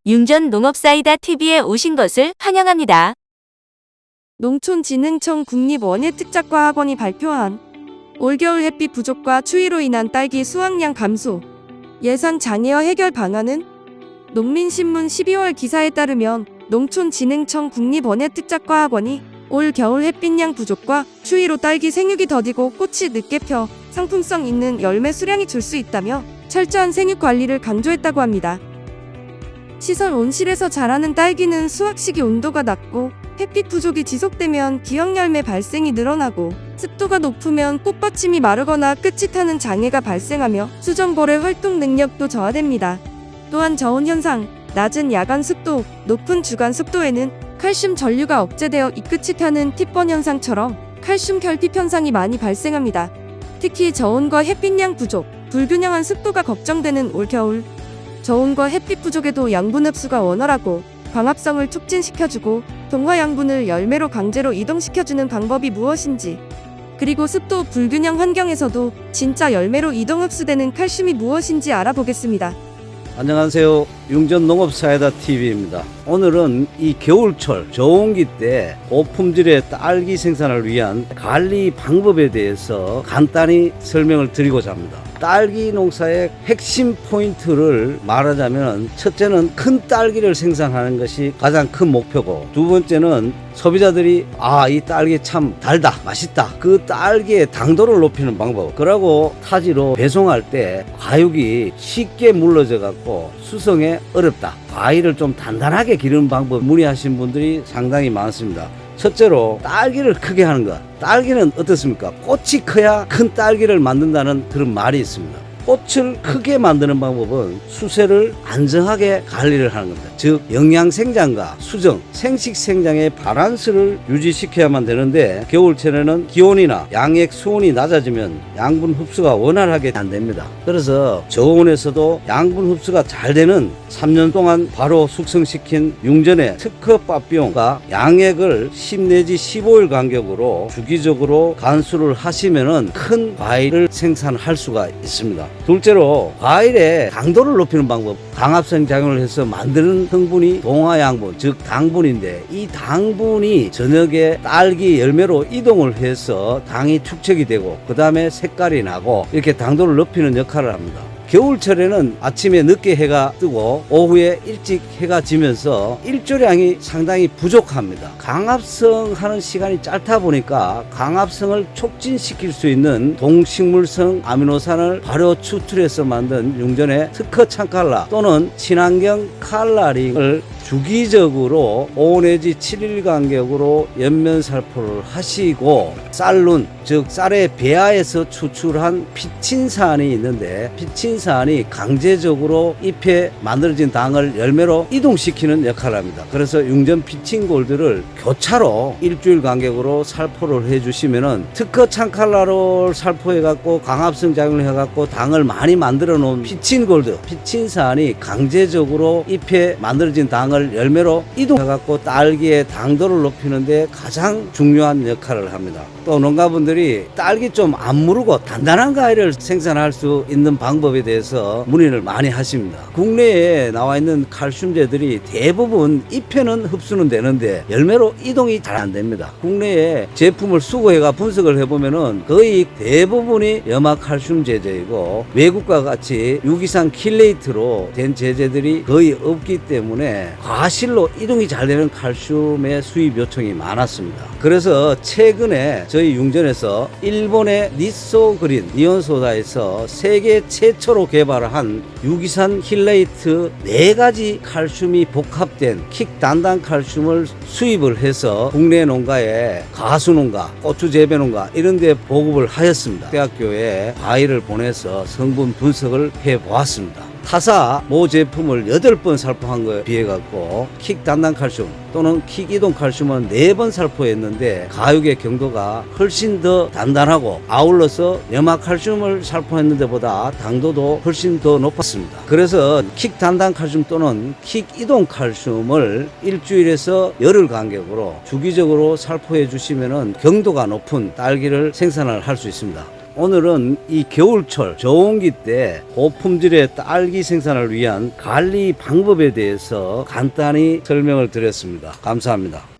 융전 농업사이다 TV에 오신 것을 환영합니다. 농촌진흥청 국립원예특작과학원이 발표한 올겨울 햇빛 부족과 추위로 인한 딸기 수확량 감소 예상 장애어 해결 방안은 농민신문 12월 기사에 따르면 농촌진흥청 국립원예특작과학원이 올 겨울 햇빛량 부족과 추위로 딸기 생육이 더디고 꽃이 늦게 펴 상품성 있는 열매 수량이 줄 수 있다며 철저한 생육 관리를 강조했다고 합니다. 시설 온실에서 자라는 딸기는 수확 시기 온도가 낮고 햇빛 부족이 지속되면 기형 열매 발생이 늘어나고 습도가 높으면 꽃받침이 마르거나 끝이 타는 장애가 발생하며 수정벌의 활동 능력도 저하됩니다. 또한 저온 현상, 낮은 야간 습도, 높은 주간 습도에는 칼슘 전류가 억제되어 이 끝이 타는 팁번 현상처럼 칼슘 결핍 현상이 많이 발생합니다. 특히 저온과 햇빛량 부족, 불균형한 습도가 걱정되는 올겨울 저온과 햇빛 부족에도 양분 흡수가 원활하고 광합성을 촉진시켜주고 동화 양분을 열매로 강제로 이동시켜주는 방법이 무엇인지, 그리고 습도 불균형 환경에서도 진짜 열매로 이동 흡수되는 칼슘이 무엇인지 알아보겠습니다. 안녕하세요. 융전 농업사이다 TV입니다. 오늘은 이 겨울철 저온기 때 고품질의 딸기 생산을 위한 관리 방법에 대해서 간단히 설명을 드리고자 합니다. 딸기 농사의 핵심 포인트를 말하자면, 첫째는 큰 딸기를 생산하는 것이 가장 큰 목표고, 두 번째는 소비자들이 이 딸기 참 달다, 맛있다, 그 딸기의 당도를 높이는 방법, 그러고 타지로 배송할 때 과육이 쉽게 물러져 갖고 수성에 어렵다, 과일을 좀 단단하게 기르는 방법 문의하신 분들이 상당히 많습니다. 첫째로 딸기를 크게 하는 것. 딸기는 어떻습니까? 꽃이 커야 큰 딸기를 만든다는 그런 말이 있습니다. 꽃을 크게 만드는 방법은 수세를 안정하게 관리를 하는 겁니다. 즉 영양 생장과 수정, 생식 생장의 밸런스를 유지시켜야만 되는데, 겨울철에는 기온이나 양액 수온이 낮아지면 양분 흡수가 원활하게 안 됩니다. 그래서 저온에서도 양분 흡수가 잘 되는 3년 동안 바로 숙성시킨 융전의 특허밥비용과 양액을 10 내지 15일 간격으로 주기적으로 간수를 하시면은 큰 과일을 생산할 수가 있습니다. 둘째로 과일의 당도를 높이는 방법. 광합성 작용을 해서 만드는 성분이 동화양분, 즉 당분인데, 이 당분이 저녁에 딸기 열매로 이동을 해서 당이 축적이 되고 그 다음에 색깔이 나고 이렇게 당도를 높이는 역할을 합니다. 겨울철에는 아침에 늦게 해가 뜨고 오후에 일찍 해가 지면서 일조량이 상당히 부족합니다. 강합성 하는 시간이 짧다 보니까 강합성을 촉진시킬 수 있는 동식물성 아미노산을 발효 추출해서 만든 융전의 특허 창칼라 또는 친환경 칼라링을 주기적으로 5 내지 7일 간격으로 연면 살포를 하시고, 쌀룬, 즉 쌀의 배아에서 추출한 피친산이 있는데, 피친산이 강제적으로 잎에 만들어진 당을 열매로 이동시키는 역할을 합니다. 그래서 융전 피친골드를 교차로 일주일 간격으로 살포를 해주시면은 특허 창칼라를 살포해갖고 강합성 작용을 해갖고 당을 많이 만들어 놓은 피친골드, 피친산이 강제적으로 잎에 만들어진 당을 열매로 이동해갖고 딸기의 당도를 높이는데 가장 중요한 역할을 합니다. 또 농가분들이 딸기 좀 안 무르고 단단한 과일을 생산할 수 있는 방법에 대해서 문의를 많이 하십니다. 국내에 나와 있는 칼슘제들이 대부분 잎에는 흡수는 되는데 열매로 이동이 잘 안 됩니다. 국내에 제품을 수거해가 분석을 해보면은 거의 대부분이 염화칼슘 제제이고, 외국과 같이 유기산 킬레이트로 된 제제들이 거의 없기 때문에 과실로 이동이 잘 되는 칼슘의 수입 요청이 많았습니다. 그래서 최근에 저희 융전에서 일본의 니소그린 니온소다에서 세계 최초로 개발한 유기산 킬레이트 4가지 칼슘이 복합된 킥 단단 칼슘을 수입을 해서 국내 농가에 가수농가, 고추 재배 농가 이런 데 보급을 하였습니다. 대학교에 과일을 보내서 성분 분석을 해 보았습니다. 타사 모 제품을 8번 살포한 거에 비해 갖고 킥 단단 칼슘 또는 킥 이동 칼슘은 4번 살포했는데 가육의 경도가 훨씬 더 단단하고, 아울러서 염화 칼슘을 살포했는 데보다 당도도 훨씬 더 높았습니다. 그래서 킥 단단 칼슘 또는 킥 이동 칼슘을 일주일에서 열흘 간격으로 주기적으로 살포해 주시면은 경도가 높은 딸기를 생산을 할 수 있습니다. 오늘은 이 겨울철 저온기 때 고품질의 딸기 생산을 위한 관리 방법에 대해서 간단히 설명을 드렸습니다. 감사합니다.